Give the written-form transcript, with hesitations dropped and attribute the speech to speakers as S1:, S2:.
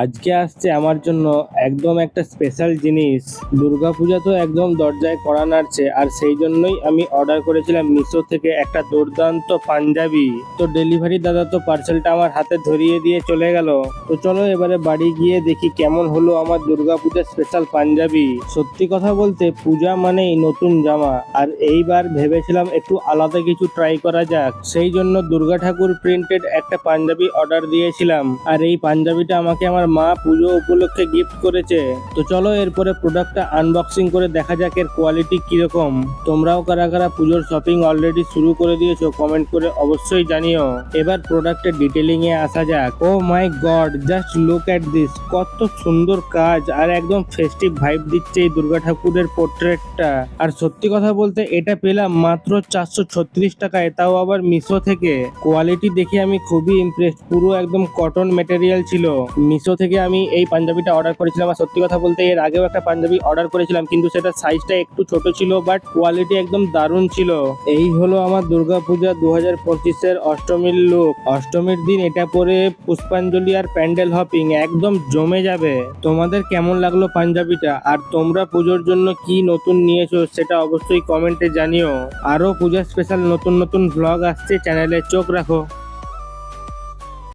S1: আজকে আসছে আমার জন্য একদম একটা স্পেশাল জিনিস। দুর্গাপূজা তো একদম দরজায় কড়া নাড়ছে, আর সেই জন্যই আমি অর্ডার করেছিলাম মিশো থেকে একটা দুর্দান্ত পাঞ্জাবি। তো ডেলিভারি দাদা তো পার্সেলটা আমার হাতে ধরিয়ে দিয়ে চলে গেল। তো চলো এবারে বাড়ি গিয়ে দেখি কেমন হলো আমার দুর্গাপূজার স্পেশাল পাঞ্জাবি। সত্যি কথা বলতে পূজা মানেই নতুন জামা, আর এইবার ভেবেছিলাম একটু আলাদা কিছু ট্রাই করা যাক। সেই জন্য দুর্গা ঠাকুর প্রিন্টেড একটা পাঞ্জাবি অর্ডার দিয়েছিলাম, আর এই পাঞ্জাবিটা আমাকে আমার মা পুজো উপলক্ষে গিফট করেছে। তো চলো এরপরে প্রোডাক্টটা আনবক্সিং করে দেখা যাক এর কোয়ালিটি কিরকম। তোমরাও কারা কারা পুজোর শপিং অলরেডি শুরু করে দিয়েছো কমেন্ট করে অবশ্যই জানিও। এবার প্রোডাক্টের ডিটেলিং এ আসা যাক। Oh my god, just look at this, কত সুন্দর কাজ আর একদম ফেস্টিভ ভাইব দিচ্ছে এই দুর্গা ঠাকুরের পোর্ট্রেটটা। আর সত্যি কথা বলতে এটা পেলাম মাত্র 436 টাকায়, তাও আবার মিশো থেকে। কোয়ালিটি দেখে আমি খুবই ইমপ্রেসড, পুরো একদম কটন মেটেরিয়াল ছিল। মিশো থেকে আমি এই পাঞ্জাবিটা অর্ডার করেছিলাম, আর সত্যি কথা বলতে এর আগেও একটা পাঞ্জাবি অর্ডার করেছিলাম, কিন্তু সেটা সাইজটা একটু ছোট ছিল, বাট কোয়ালিটি একদম দারুণ ছিল। এই হলো আমার দুর্গাপূজা 2025-এর অষ্টমীর লুক। অষ্টমীর দিন এটা পরে পুষ্পাঞ্জলি আর প্যান্ডেল হপিং একদম জমে যাবে। তোমাদের কেমন লাগলো পাঞ্জাবিটা, আর তোমরা পুজোর জন্য কি নতুন নিয়েছো সেটা অবশ্যই কমেন্টে জানিও। আরো পূজা স্পেশাল নতুন নতুন ভ্লগ আসছে, চ্যানেলে চোখ রাখো।